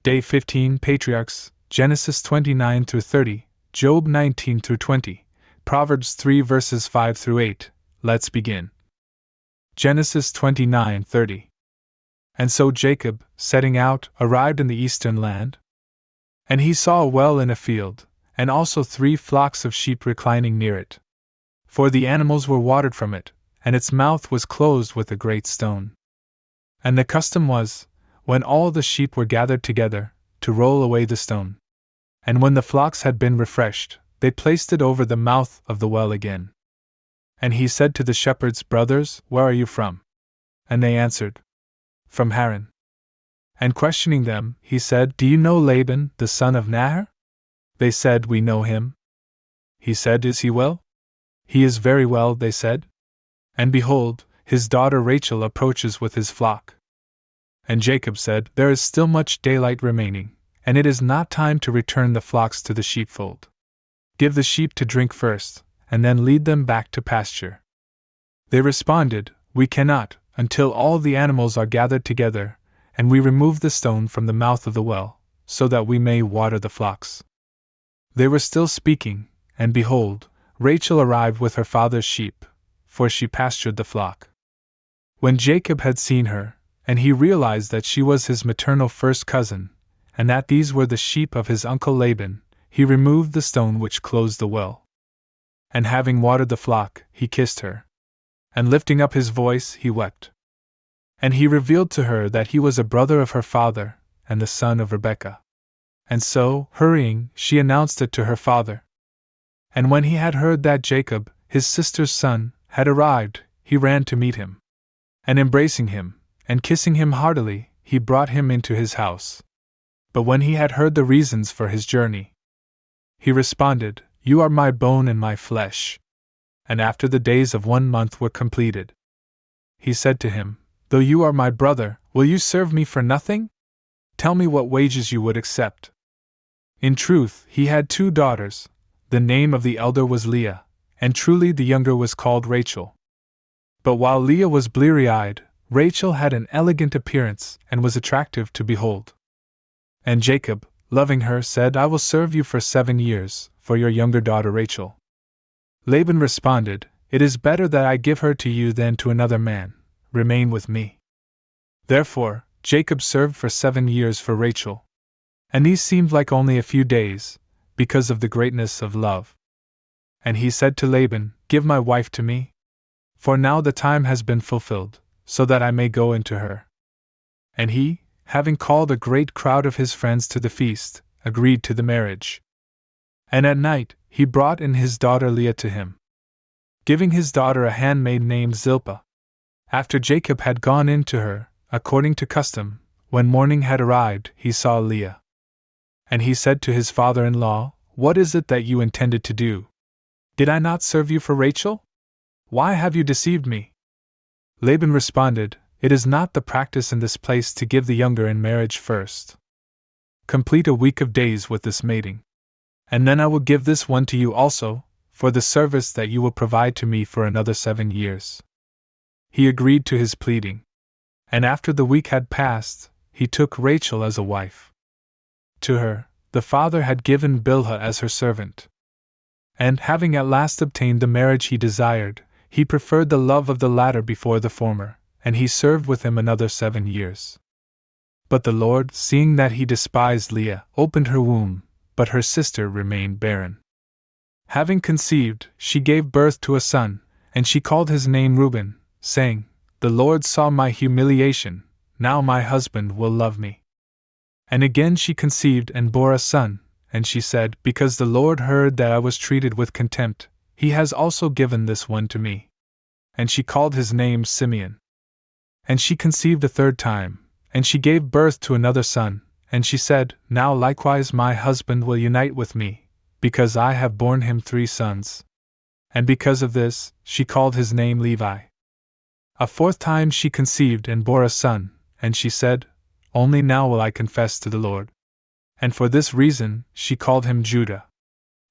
Day 15 Patriarchs, Genesis 29 through 30, Job 19 through 20, Proverbs 3 verses 5 through 8. Let's begin. Genesis 29:30. And so Jacob, setting out, arrived in the eastern land. And he saw a well in a field, and also 3 flocks of sheep reclining near it. For the animals were watered from it, and its mouth was closed with a great stone. And the custom was, when all the sheep were gathered together, to roll away the stone. And when the flocks had been refreshed, they placed it over the mouth of the well again. And he said to the shepherds, Brothers, where are you from? And they answered, From Haran. And questioning them, he said, Do you know Laban, the son of Nahor? They said, We know him. He said, Is he well? He is very well, they said. And behold, his daughter Rachel approaches with his flock. And Jacob said, There is still much daylight remaining, and it is not time to return the flocks to the sheepfold. Give the sheep to drink first, and then lead them back to pasture. They responded, We cannot, until all the animals are gathered together, and we remove the stone from the mouth of the well, so that we may water the flocks. They were still speaking, and behold, Rachel arrived with her father's sheep, for she pastured the flock. When Jacob had seen her, and he realized that she was his maternal first cousin, and that these were the sheep of his uncle Laban, he removed the stone which closed the well. And having watered the flock, he kissed her. And lifting up his voice, he wept. And he revealed to her that he was a brother of her father, and the son of Rebekah. And so, hurrying, she announced it to her father. And when he had heard that Jacob, his sister's son, had arrived, he ran to meet him. And embracing him, and kissing him heartily, he brought him into his house. But when he had heard the reasons for his journey, he responded, You are my bone and my flesh. And after the days of 1 month were completed, he said to him, Though you are my brother, will you serve me for nothing? Tell me what wages you would accept. In truth, he had 2 daughters. The name of the elder was Leah, and truly the younger was called Rachel. But while Leah was bleary-eyed, Rachel had an elegant appearance and was attractive to behold. And Jacob, loving her, said, I will serve you for 7 years, for your younger daughter Rachel. Laban responded, It is better that I give her to you than to another man. Remain with me. Therefore, Jacob served for 7 years for Rachel. And these seemed like only a few days, because of the greatness of love. And he said to Laban, Give my wife to me. For now the time has been fulfilled, so that I may go into her. And he, having called a great crowd of his friends to the feast, agreed to the marriage. And at night, he brought in his daughter Leah to him, giving his daughter a handmaid named Zilpah. After Jacob had gone in to her, according to custom, when morning had arrived, he saw Leah. And he said to his father-in-law, What is it that you intended to do? Did I not serve you for Rachel? Why have you deceived me? Laban responded, It is not the practice in this place to give the younger in marriage first. Complete a week of days with this mating. And then I will give this one to you also, for the service that you will provide to me for another 7 years. He agreed to his pleading. And after the week had passed, he took Rachel as a wife. To her, the father had given Bilhah as her servant. And having at last obtained the marriage he desired, he preferred the love of the latter before the former, and he served with him another 7 years. But the Lord, seeing that he despised Leah, opened her womb, but her sister remained barren. Having conceived, she gave birth to a son, and she called his name Reuben, saying, The Lord saw my humiliation, now my husband will love me. And again she conceived and bore a son, and she said, Because the Lord heard that I was treated with contempt, he has also given this one to me. And she called his name Simeon. And she conceived a 3rd time, and she gave birth to another son, and she said, Now likewise my husband will unite with me, because I have borne him 3 sons. And because of this, she called his name Levi. A 4th time she conceived and bore a son, and she said, Only now will I confess to the Lord. And for this reason, she called him Judah.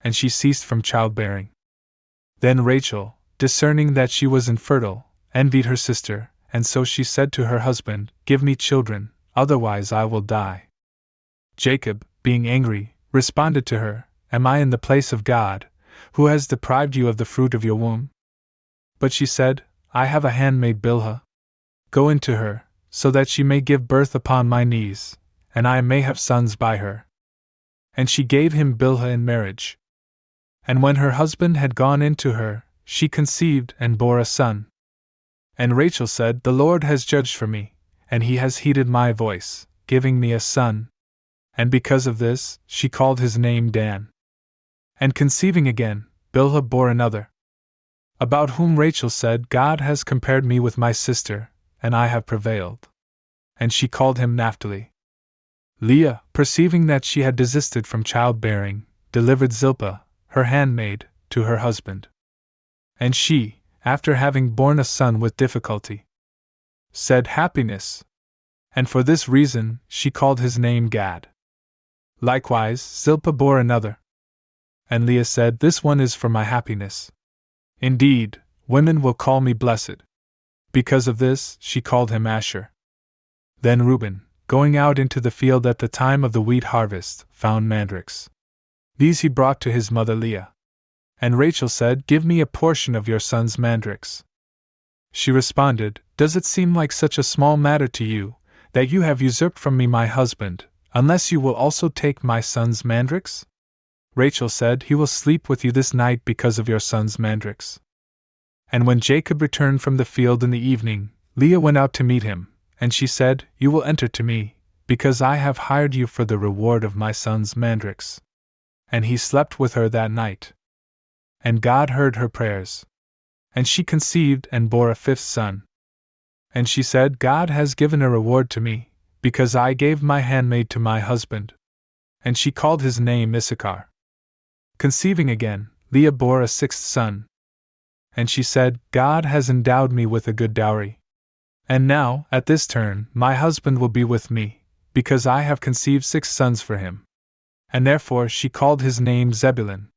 And she ceased from childbearing. Then Rachel, discerning that she was infertile, envied her sister, and so she said to her husband, Give me children, otherwise I will die. Jacob, being angry, responded to her, Am I in the place of God, who has deprived you of the fruit of your womb? But she said, I have a handmaid Bilhah. Go in to her, so that she may give birth upon my knees, and I may have sons by her. And she gave him Bilhah in marriage. And when her husband had gone in to her, she conceived and bore a son. And Rachel said, The Lord has judged for me, and he has heeded my voice, giving me a son. And because of this, she called his name Dan. And conceiving again, Bilhah bore another, about whom Rachel said, God has compared me with my sister, and I have prevailed. And she called him Naphtali. Leah, perceiving that she had desisted from childbearing, delivered Zilpah, her handmaid, to her husband. And she, after having borne a son with difficulty, said, Happiness. And for this reason she called his name Gad. Likewise, Zilpah bore another. And Leah said, This one is for my happiness. Indeed, women will call me blessed. Because of this, she called him Asher. Then Reuben, going out into the field at the time of the wheat harvest, found mandrakes. These he brought to his mother Leah. And Rachel said, Give me a portion of your son's mandrakes. She responded, Does it seem like such a small matter to you, that you have usurped from me my husband, unless you will also take my son's mandrakes? Rachel said, He will sleep with you this night because of your son's mandrakes. And when Jacob returned from the field in the evening, Leah went out to meet him, and she said, You will enter to me, because I have hired you for the reward of my son's mandrakes. And he slept with her that night. And God heard her prayers. And she conceived and bore a fifth son. And she said, God has given a reward to me, because I gave my handmaid to my husband. And she called his name Issachar. Conceiving again, Leah bore a sixth son. And she said, God has endowed me with a good dowry. And now, at this turn, my husband will be with me, because I have conceived 6 sons for him. And therefore she called his name Zebulun.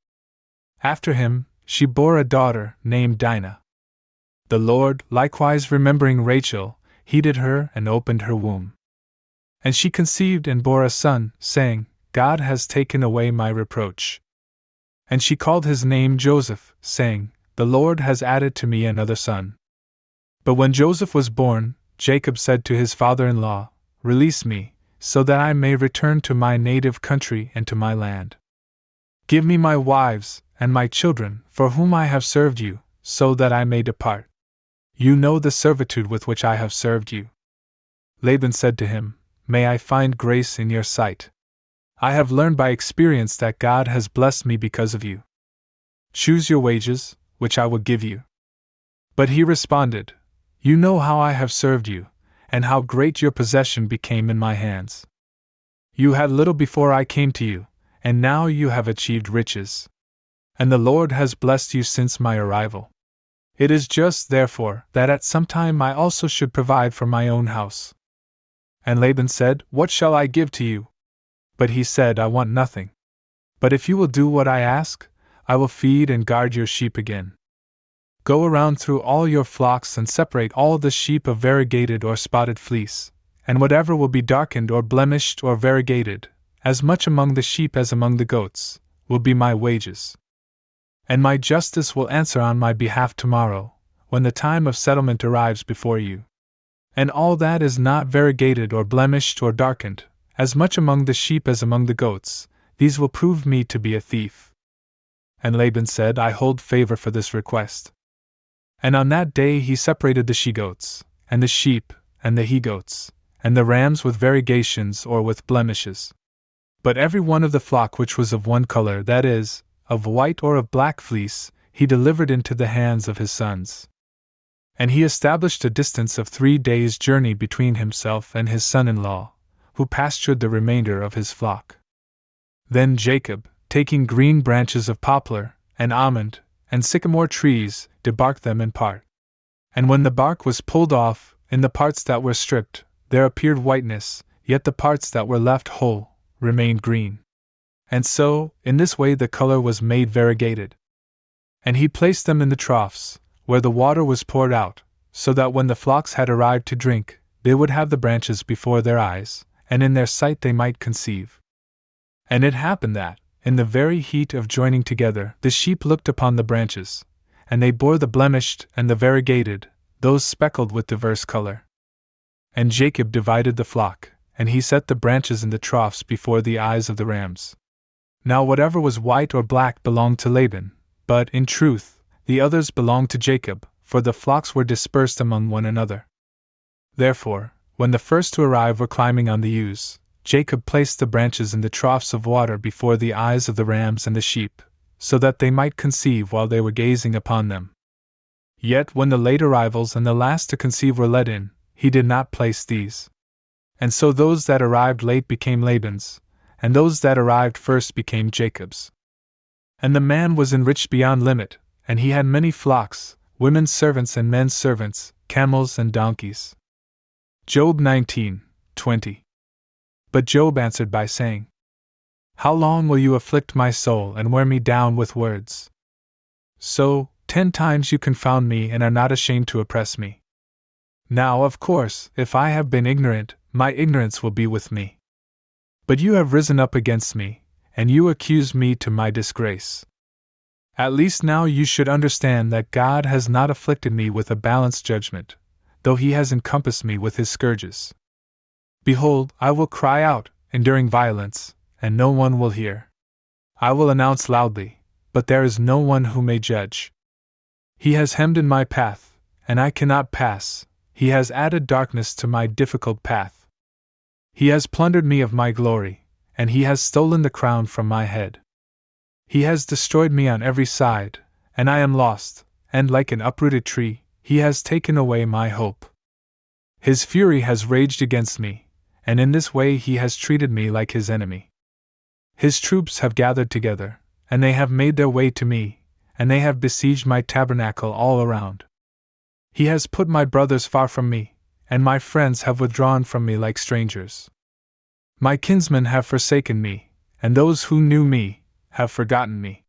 After him, she bore a daughter, named Dinah. The Lord, likewise remembering Rachel, heeded her and opened her womb. And she conceived and bore a son, saying, God has taken away my reproach. And she called his name Joseph, saying, The Lord has added to me another son. But when Joseph was born, Jacob said to his father-in-law, Release me, so that I may return to my native country and to my land. Give me my wives and my children, for whom I have served you, so that I may depart. You know the servitude with which I have served you. Laban said to him, May I find grace in your sight. I have learned by experience that God has blessed me because of you. Choose your wages, which I will give you. But he responded, You know how I have served you, and how great your possession became in my hands. You had little before I came to you, and now you have achieved riches. And the Lord has blessed you since my arrival. It is just, therefore, that at some time I also should provide for my own house. And Laban said, What shall I give to you? But he said, I want nothing. But if you will do what I ask, I will feed and guard your sheep again. Go around through all your flocks and separate all the sheep of variegated or spotted fleece, and whatever will be darkened or blemished or variegated, as much among the sheep as among the goats, will be my wages. And my justice will answer on my behalf tomorrow, when the time of settlement arrives before you. And all that is not variegated or blemished or darkened, as much among the sheep as among the goats, these will prove me to be a thief. And Laban said, I hold favor for this request. And on that day he separated the she-goats, and the sheep, and the he-goats, and the rams with variegations or with blemishes. But every one of the flock which was of one color, that is, of white or of black fleece, he delivered into the hands of his sons. And he established a distance of 3 days' journey between himself and his son-in-law, who pastured the remainder of his flock. Then Jacob, taking green branches of poplar, and almond, and sycamore trees, debarked them in part. And when the bark was pulled off, in the parts that were stripped, there appeared whiteness, yet the parts that were left whole remained green. And so, in this way the color was made variegated. And he placed them in the troughs, where the water was poured out, so that when the flocks had arrived to drink, they would have the branches before their eyes, and in their sight they might conceive. And it happened that, in the very heat of joining together, the sheep looked upon the branches, and they bore the blemished and the variegated, those speckled with diverse color. And Jacob divided the flock, and he set the branches in the troughs before the eyes of the rams. Now whatever was white or black belonged to Laban, but, in truth, the others belonged to Jacob, for the flocks were dispersed among one another. Therefore, when the first to arrive were climbing on the ewes, Jacob placed the branches in the troughs of water before the eyes of the rams and the sheep, so that they might conceive while they were gazing upon them. Yet when the late arrivals and the last to conceive were let in, he did not place these. And so those that arrived late became Laban's, and those that arrived first became Jacob's. And the man was enriched beyond limit, and he had many flocks, women's servants and men's servants, camels and donkeys. Job 19:20. But Job answered by saying, How long will you afflict my soul and wear me down with words? So, 10 times you confound me and are not ashamed to oppress me. Now, of course, if I have been ignorant, my ignorance will be with me. But you have risen up against me, and you accuse me to my disgrace. At least now you should understand that God has not afflicted me with a balanced judgment, though he has encompassed me with his scourges. Behold, I will cry out, enduring violence, and no one will hear. I will announce loudly, but there is no one who may judge. He has hemmed in my path, and I cannot pass. He has added darkness to my difficult path. He has plundered me of my glory, and he has stolen the crown from my head. He has destroyed me on every side, and I am lost, and like an uprooted tree, he has taken away my hope. His fury has raged against me, and in this way he has treated me like his enemy. His troops have gathered together, and they have made their way to me, and they have besieged my tabernacle all around. He has put my brothers far from me, and my friends have withdrawn from me like strangers. My kinsmen have forsaken me, and those who knew me have forgotten me.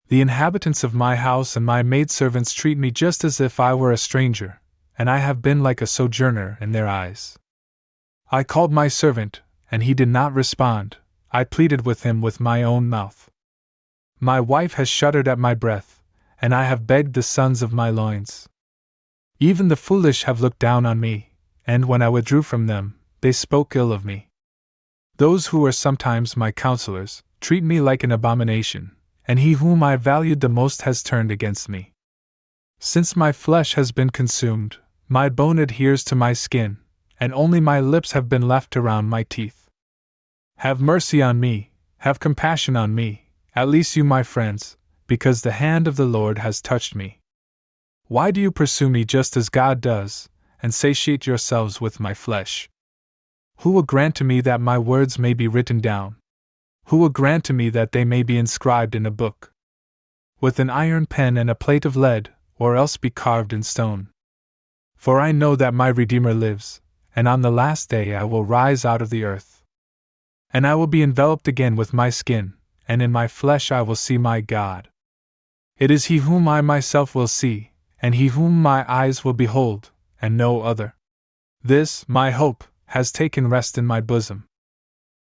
The inhabitants of my house and my maidservants treat me just as if I were a stranger, and I have been like a sojourner in their eyes. I called my servant, and he did not respond. I pleaded with him with my own mouth. My wife has shuddered at my breath, and I have begged the sons of my loins. Even the foolish have looked down on me, and when I withdrew from them, they spoke ill of me. Those who were sometimes my counselors treat me like an abomination, and he whom I valued the most has turned against me. Since my flesh has been consumed, my bone adheres to my skin, and only my lips have been left around my teeth. Have mercy on me, have compassion on me, at least you my friends, because the hand of the Lord has touched me. Why do you pursue me just as God does, and satiate yourselves with my flesh? Who will grant to me that my words may be written down? Who will grant to me that they may be inscribed in a book? With an iron pen and a plate of lead, or else be carved in stone. For I know that my Redeemer lives, and on the last day I will rise out of the earth. And I will be enveloped again with my skin, and in my flesh I will see my God. It is he whom I myself will see, and he whom my eyes will behold, and no other. This, my hope, has taken rest in my bosom.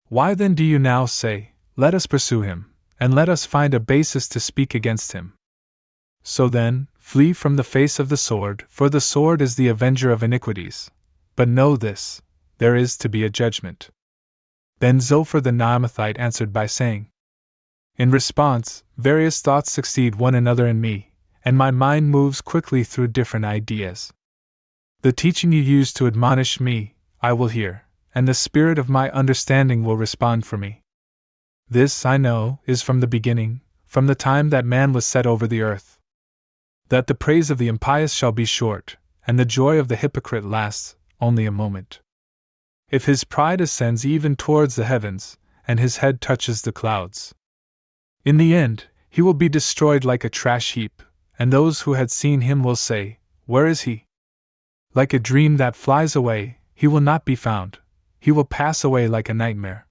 Why then do you now say, Let us pursue him, and let us find a basis to speak against him? So then, flee from the face of the sword, for the sword is the avenger of iniquities. But know this, there is to be a judgment. Then Zophar the Naamathite answered by saying, In response, various thoughts succeed one another in me, and my mind moves quickly through different ideas. The teaching you use to admonish me, I will hear, and the spirit of my understanding will respond for me. This, I know, is from the beginning, from the time that man was set over the earth. That the praise of the impious shall be short, and the joy of the hypocrite lasts only a moment. If his pride ascends even towards the heavens, and his head touches the clouds, in the end, he will be destroyed like a trash heap, and those who had seen him will say, Where is he? Like a dream that flies away, he will not be found, he will pass away like a nightmare.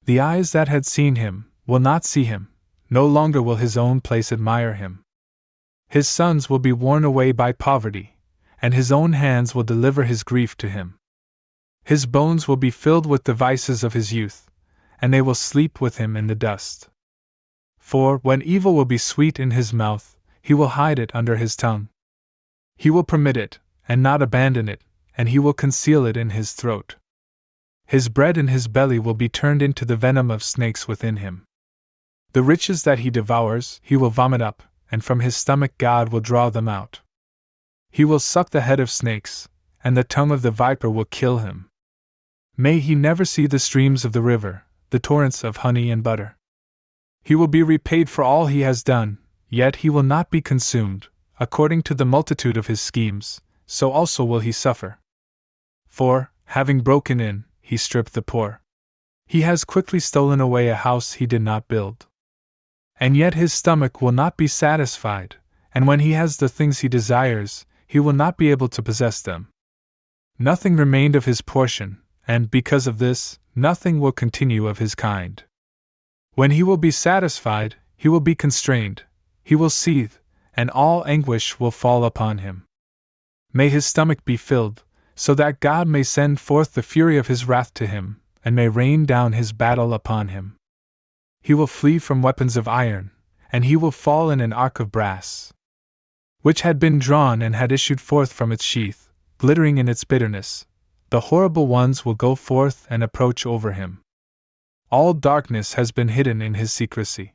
The eyes that had seen him will not see him, no longer will his own place admire him. His sons will be worn away by poverty, and his own hands will deliver his grief to him. His bones will be filled with the vices of his youth, and they will sleep with him in the dust. For when evil will be sweet in his mouth, he will hide it under his tongue. He will permit it, and not abandon it, and he will conceal it in his throat. His bread in his belly will be turned into the venom of snakes within him. The riches that he devours, he will vomit up, and from his stomach God will draw them out. He will suck the head of snakes, and the tongue of the viper will kill him. May he never see the streams of the river, the torrents of honey and butter. He will be repaid for all he has done, yet he will not be consumed, according to the multitude of his schemes, so also will he suffer. For, having broken in, he stripped the poor. He has quickly stolen away a house he did not build. And yet his stomach will not be satisfied, and when he has the things he desires, he will not be able to possess them. Nothing remained of his portion, and because of this, nothing will continue of his kind. When he will be satisfied, he will be constrained, he will seethe, and all anguish will fall upon him. May his stomach be filled, so that God may send forth the fury of his wrath to him, and may rain down his battle upon him. He will flee from weapons of iron, and he will fall in an ark of brass, which had been drawn and had issued forth from its sheath, glittering in its bitterness. The horrible ones will go forth and approach over him. All darkness has been hidden in his secrecy.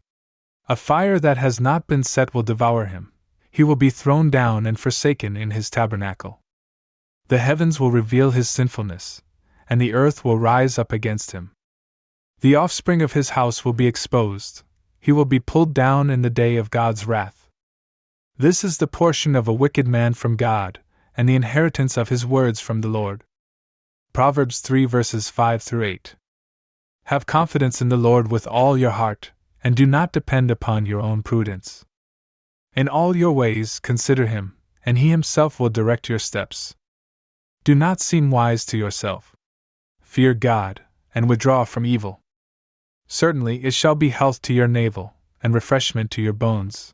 A fire that has not been set will devour him. He will be thrown down and forsaken in his tabernacle. The heavens will reveal his sinfulness, and the earth will rise up against him. The offspring of his house will be exposed. He will be pulled down in the day of God's wrath. This is the portion of a wicked man from God, and the inheritance of his words from the Lord. Proverbs 3 verses 5 through 8. Have confidence in the Lord with all your heart, and do not depend upon your own prudence. In all your ways consider him, and he himself will direct your steps. Do not seem wise to yourself. Fear God, and withdraw from evil. Certainly it shall be health to your navel, and refreshment to your bones.